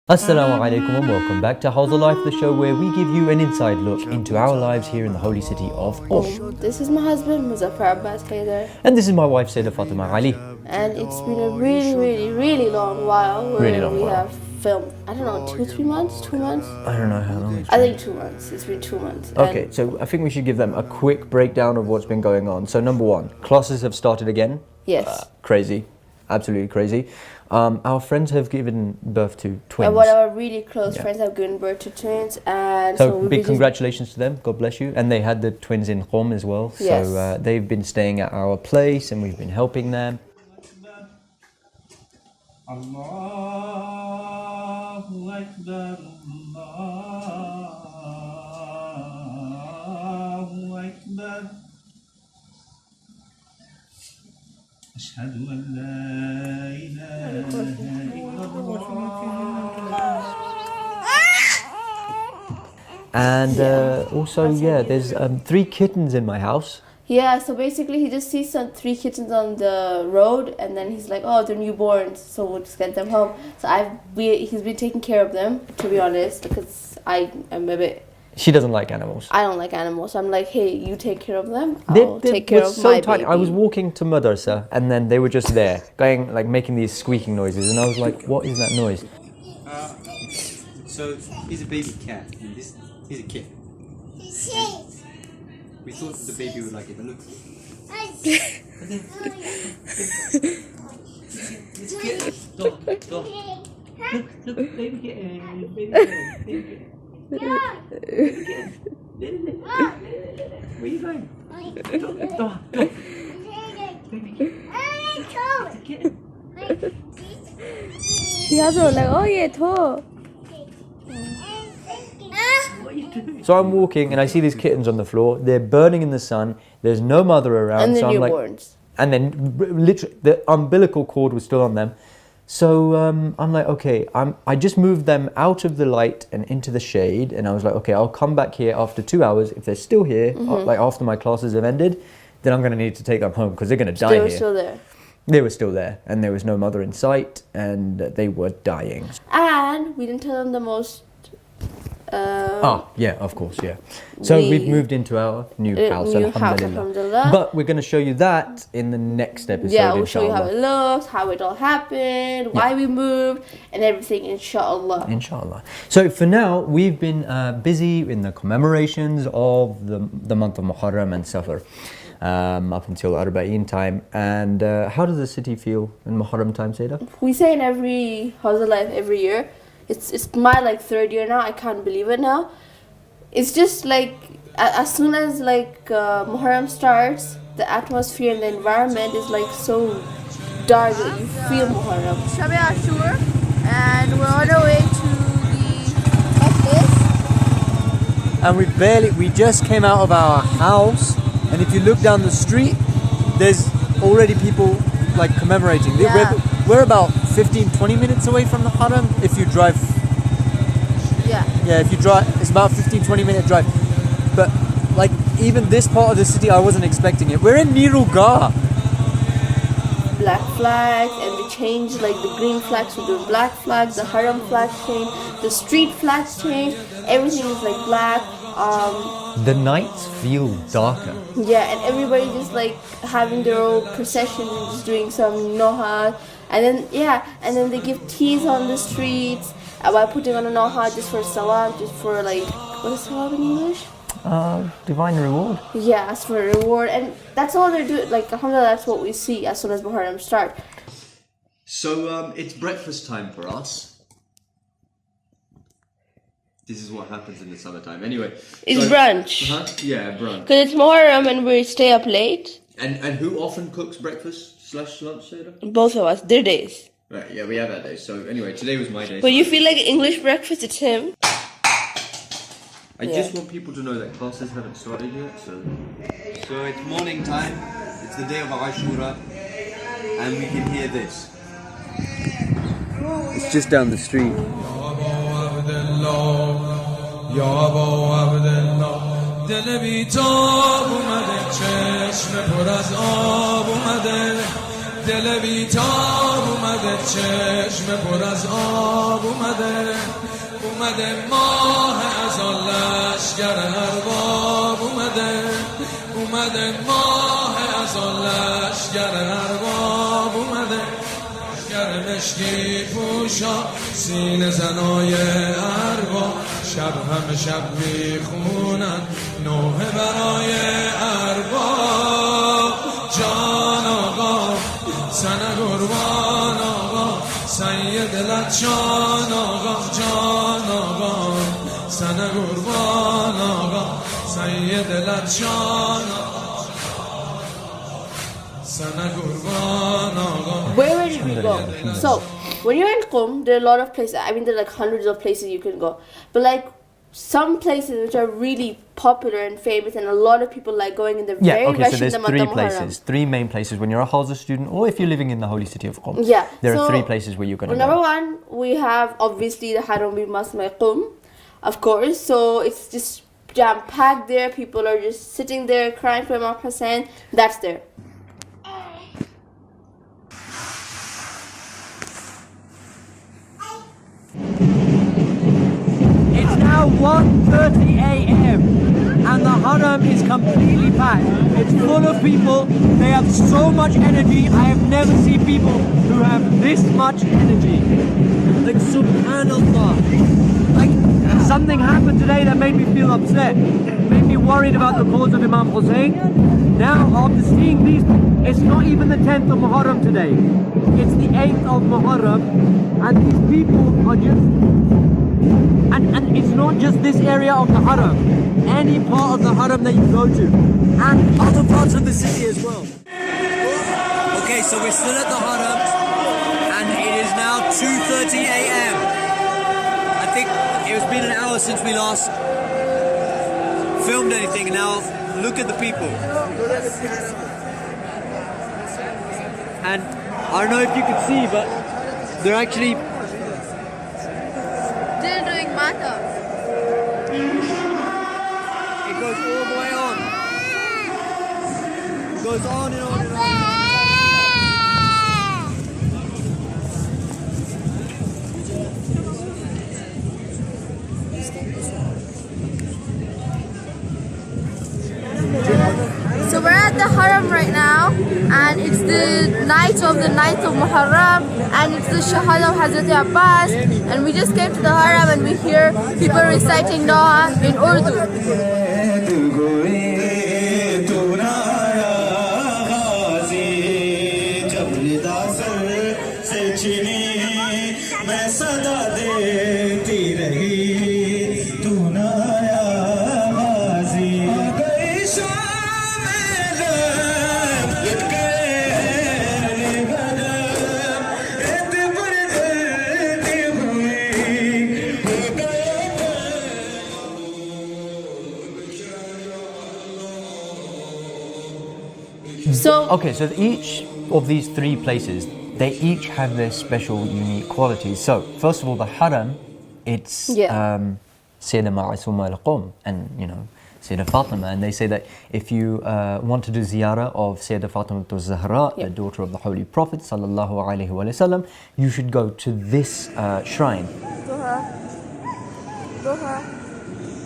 Assalamu alaikum and welcome back to Howza Life, the show where we give you an inside look into our lives here in the Holy City of Qom. This is my husband, Muzaffer Syeda. And this is my wife, Sayyida Fatima Ali. And it's been a really long while where we have filmed, I don't know, 2-3 months? 2 months? I don't know how long it's been. I think 2 months. It's been 2 months. Okay, so I think we should give them a quick breakdown of what's been going on. So number one, classes have started again. Yes. Crazy. Absolutely crazy. Our friends have given birth to twins. And one of our really close friends have given birth to twins. And so big congratulations to them. God bless you. And they had the twins in Qom as well. Yes. So they've been staying at our place and we've been helping them. Allahu Akbar, Allahu Akbar. أشهد أن لا إله إلا الله. And also, there's 3 kittens in my house. Yeah, so basically he just sees 3 kittens on the road and then he's like, oh, they're newborns, so we'll just get them home. So he's been taking care of them, to be honest, because I am a bit... She doesn't like animals. I don't like animals. So I'm like, hey, you take care of them. I'll take care of my baby. I was walking to madrasa and then they were just there, going like making these squeaking noises, and I was like, what is that noise? So he's a baby cat. And he's a kitten. We thought the baby would like it, but look. It's a kitten. Stop. Look, baby kitten. Baby kitten. Where are you going? Stop. So I'm walking and I see these kittens on the floor. They're burning in the sun. There's no mother around. And the so newborns. And then literally the umbilical cord was still on them. So I'm like, okay, I just moved them out of the light and into the shade, and I was like, okay, I'll come back here after 2 hours. If they're still here, like after my classes have ended, then I'm going to need to take them home because they're going to die here. They were still there. They were still there, and there was no mother in sight, and they were dying. And we didn't tell them the most... of course. So we've moved into our new house, alhamdulillah. But we're going to show you that in the next episode. Yeah, we'll show you how it looks, how it all happened, why we moved, and everything, inshallah. Inshallah. So for now, we've been busy in the commemorations of the month of Muharram and Safar, up until Arbaeen time. And how does the city feel in Muharram time, Sayyida? We say in every Howza Life every year. It's my 3rd year now. I can't believe it now. It's just like as soon as Muharram starts, the atmosphere and the environment is so dark that you feel Muharram. And we're on our way to the And we just came out of our house, and if you look down the street, there's already people commemorating. Yeah. We're about 15-20 minutes away from the Haram if you drive. Yeah, if you drive, it's about 15-20 minute drive. But even this part of the city, I wasn't expecting it. We're in Niruga. Black flags, and they changed the green flags to the black flags, the Haram flags changed, the street flags changed, everything is black. The nights feel darker. Yeah, and everybody just having their own processions and just doing some noha. And then they give teas on the streets by putting on a noha just for sawab, just for what is sawab in English? Divine reward. Yeah, as for a reward, and that's all they're doing. Alhamdulillah, that's what we see as soon as Muharram start. So it's breakfast time for us. This is what happens in the summertime. Anyway, it's brunch. Yeah, brunch. Because it's Muharram and we stay up late. And who often cooks breakfast / lunch, Sayyida? Both of us. Their days. Right, yeah, we have our days. So anyway, today was my day. When you feel like English breakfast, it's him. I just want people to know that classes haven't started yet. So it's morning time. It's the day of Ashura, and we can hear this. It's just down the street. دل بیتاب اومده چشم پر از آب اومده دل بیتاب اومده چشم پر از آب اومده ماه از آن لشگر ارباب اومده ماه از آن لشگر ارباب اومده لشگر مشکی پوشا سینه زنای ارباب شب همه شب میخونن نوحه برای ارباب جان آقا سن قربان آقا سید لط جان آقا سن قربان آقا سید لط جان آقا سن قربان آقا. Where did we go? So, when you're in Qom, there are a lot of places. I mean, there are like hundreds of places you can go. But like some places which are really popular and famous, and a lot of people like going in the very so there's three main places. When you're a Howza student, or if you're living in the Holy City of Qom, there are three places where you're going to go. Number one, we have obviously the Haram Masumah Qom, of course. So it's just jam-packed there. People are just sitting there crying for Imam Hussein. That's there. It's now 1:30 a.m. and the Haram is completely packed. It's full of people. They have so much energy. I have never seen people who have this much energy. Like, subhanallah. Like, something happened today that made me feel upset. Made me worried about the cause of Imam Hussein. Now, after seeing these, it's not even the 10th of Muharram today. It's the 8th of Muharram, and these people are just... And it's not just this area of the Haram, any part of the Haram that you go to, and other parts of the city as well. Okay, so we're still at the Haram, and it is now 2:30 a.m. I think it's been an hour since we last filmed anything. Now look at the people. And I don't know if you could see, but they're actually... They're doing mata. It goes all the way on. It goes on and on and on. So we're at the Haram right now, and it's the night of the 9th of Muharram, and it's the Shohada of Hazrat Abbas, and we just came to the Haram and we hear people reciting Dua in Urdu. So each of these three places, they each have their special, unique qualities. So, first of all, the Haram, it's Sayyida Masumah al-Qom, and Sayyida Fatima, and they say that if you want to do ziyarah of Sayyida Fatima al-Zahra, the daughter of the Holy Prophet sallallahu alaihi wasallam, you should go to this shrine. Doha,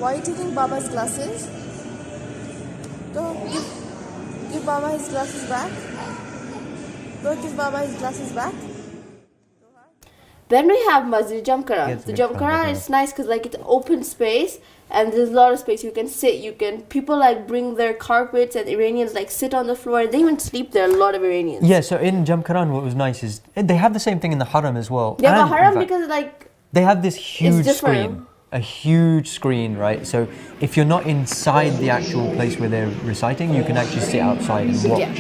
why are you taking Baba's glasses? Doha, give Baba his glasses back. Don't give Baba his glasses back. Then we have Masjid Jamkaran. The Jamkaran is nice because like it's open space and there's a lot of space. You can sit. People like bring their carpets, and Iranians like sit on the floor. And they even sleep there. A lot of Iranians. Yeah. So in Jamkaran, what was nice is they have the same thing in the Haram as well. Yeah, but Haram because like they have this huge screen. A huge screen, right? So if you're not inside the actual place where they're reciting, you can actually sit outside and watch. Yeah.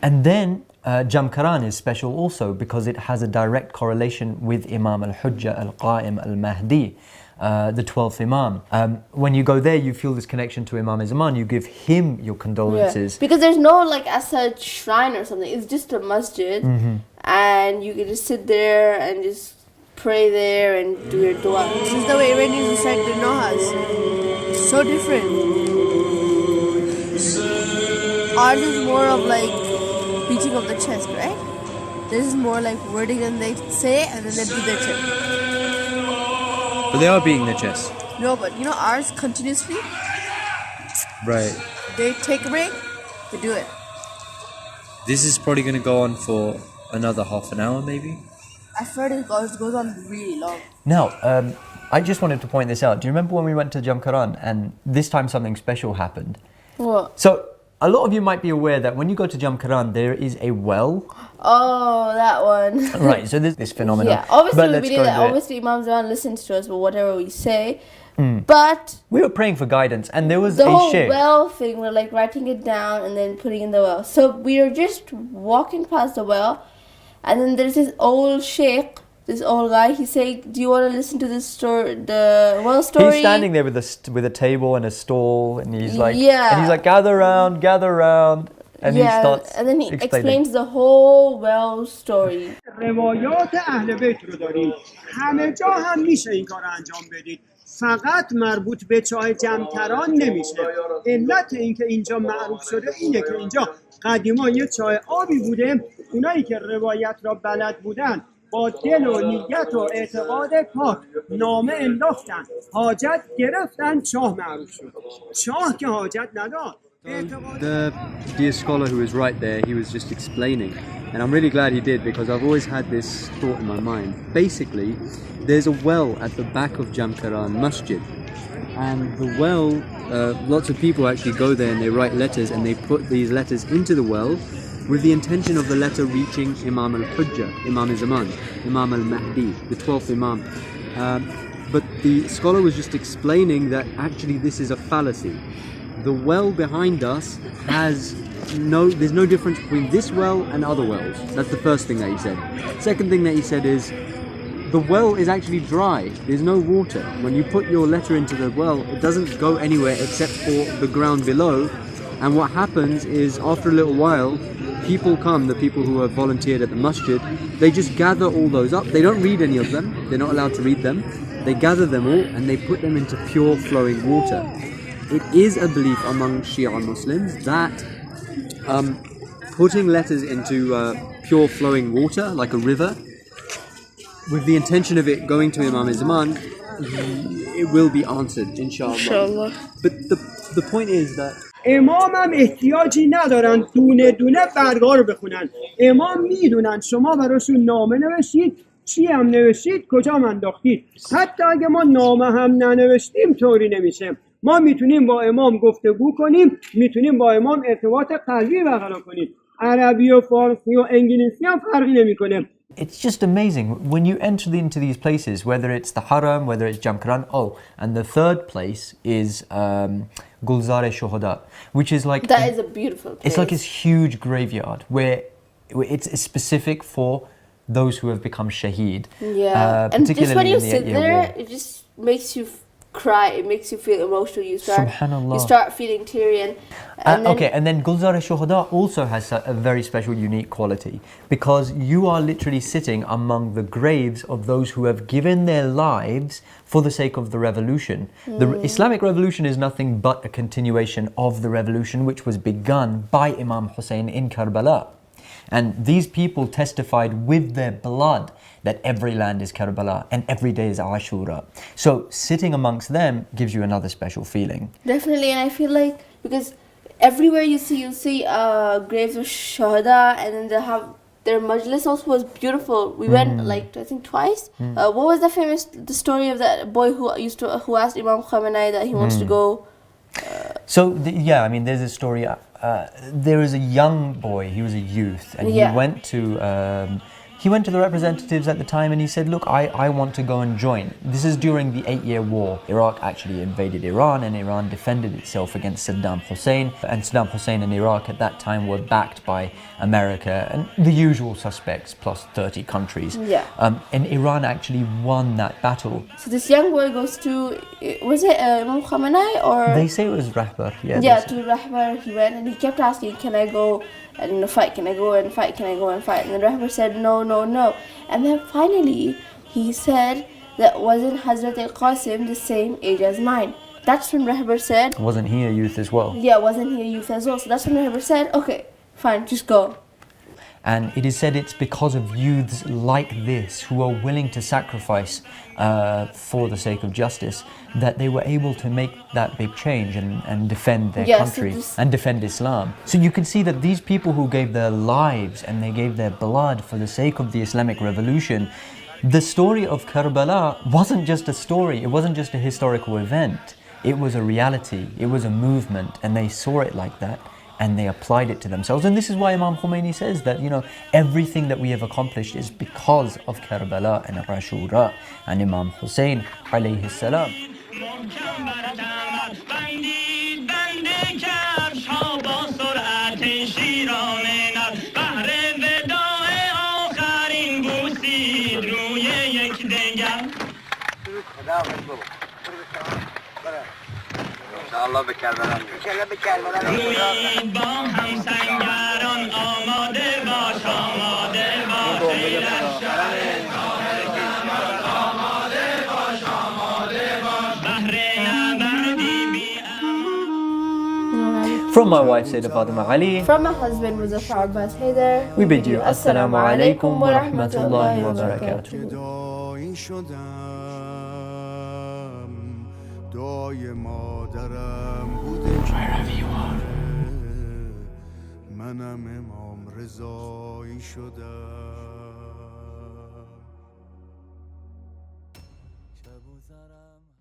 And then Jamkaran is special also because it has a direct correlation with Imam al-Hujjah al-Qa'im al-Mahdi, the 12th Imam. When you go there, you feel this connection to Imam Zaman. You give him your condolences. Yeah. Because there's no like as such shrine or something. It's just a masjid. And you can just sit there and just pray there and do your dua. This is the way Iranians recite the Nohas. So different. Ours is more of like beating of the chest, right? This is more like wording and they say and then they beat their chest. But they are beating their chest. No, but you know ours continuously. Right. They take a break, they do it. This is probably going to go on for another half an hour, maybe. I've heard it goes on really long. Now, I just wanted to point this out. Do you remember when we went to Jamkaran and this time something special happened? What? So, a lot of you might be aware that when you go to Jamkaran, there is a well. Oh, that one. Right, so there's this phenomenon. Yeah, obviously But we let's did go that. into it. Obviously Imam Zaman listens to us, but whatever we say. But We were praying for guidance and there was the a whole sheikh. well thing, we're like writing it down and then putting in the well. So we were just walking past the well, and then there's this old sheikh, this old guy. He's saying, "Do you want to listen to this story, the well story?" He's standing there with a table and a stall, and he's like, Yeah. and he's like, gather round, and he starts and then he explaining. explains the whole well story. روایات اهل بیت رو داریم همه جا هم میشه این کار انجام بدید فقط مربوط به چاه جمکران نمیشه علت اینکه اینجا معروف شده اینه که اینجا قدیما یه چاه آبی بوده اونایی که روایت را بلد بودن با دل و نیت و اعتقاد پاک نامه انداختن حاجت گرفتن چاه معروف شد چاه که حاجت نداد The dear scholar who was right there, he was just explaining, and I'm really glad he did because I've always had this thought in my mind. Basically, there's a well at the back of Jamkaran Masjid, and the well, lots of people actually go there and they write letters and they put these letters into the well with the intention of the letter reaching Imam al-Hujjah, Imam al-Zaman, Imam al-Mahdi, the 12th Imam. But the scholar was just explaining that actually this is a fallacy. The well behind us there's no difference between this well and other wells. That's the first thing that he said. Second thing that he said is, the well is actually dry. There's no water. When you put your letter into the well, it doesn't go anywhere except for the ground below. And what happens is, after a little while, people come, the people who have volunteered at the masjid, they just gather all those up. They don't read any of them. They're not allowed to read them. They gather them all and they put them into pure flowing water. It is a belief among Shia Muslims that putting letters into pure flowing water, like a river, with the intention of it going to Imam Zaman, it will be answered, inshallah. But the point is that امام هم احتیاجی ندارن دونه دونه برگا رو بخونن امام میدونن شما براشون نامه نوشتید چی هم نوشتید کجا انداختید حتی اگه ما نامه هم ننوشتیم طوری نمیشه ما میتونیم با امام گفتگو کنیم میتونیم با امام ارتباط قلبی برقرار کنیم عربی و فارسی و انگلیسی هم فرقی نمیکنه. It's just amazing when you enter into these places, whether it's the Haram, whether it's Jamkaran. Oh, and the third place is Golzar Shohada, which is like That is a beautiful place. It's like this huge graveyard where it's specific for those who have become shaheed. Yeah, and just when you sit there, war. it just makes you cry. It makes you feel emotional. You Subhanallah. start feeling teary and then, and then Gulzar Shohada also has a very special, unique quality because you are literally sitting among the graves of those who have given their lives for the sake of the revolution. The Islamic revolution is nothing but a continuation of the revolution which was begun by Imam Hussein in Karbala. And these people testified with their blood that every land is Karbala and every day is Ashura. So sitting amongst them gives you another special feeling. Definitely, and I feel like because everywhere you see graves of Shohada, and then they have their majlis also was beautiful. We went like I think twice. What was the story of that boy who asked Imam Khamenei that he wants to go? There's a story. There is a young boy. He was a youth, and he went to the representatives at the time and he said, look, I want to go and join. This is during the 8-year war. Iraq actually invaded Iran and Iran defended itself against Saddam Hussein. And Saddam Hussein and Iraq at that time were backed by America and the usual suspects plus 30 countries. Yeah. And Iran actually won that battle. So this young boy goes to, was it Imam Khamenei or? They say it was Rahbar. Yeah, to Rahbar he went and he kept asking, can I go and fight? Can I go and fight? Can I go and fight? And then Rahbar said, no. And then finally he said that wasn't Hazrat al-Qasim the same age as mine? That's when Rahbar said, Wasn't he a youth as well? yeah, wasn't he a youth as well? So that's when Rahbar said, okay, fine, just go. And it is said it's because of youths like this who are willing to sacrifice for the sake of justice that they were able to make that big change and defend their Yes, country it is- and defend Islam. So you can see that these people who gave their lives and they gave their blood for the sake of the Islamic revolution, the story of Karbala wasn't just a story, it wasn't just a historical event, it was a reality, it was a movement, and they saw it like that. And they applied it to themselves. And this is why Imam Khomeini says that, everything that we have accomplished is because of Karbala and Ashura and Imam Hussein alayhi salam. Allah به کربلا میرسه به کربلا روی با هم سنگران آماده باش آماده باش آماده باش آماده باش بهر نبردی بی From my wife Sayyida Fatima Ali, From my husband Muzaffer Syeda, we bid you Assalamu alaikum wa rahmatullahi wa barakatuh. دایی شدم دعای مادرم بوده منم امام رضایی شدم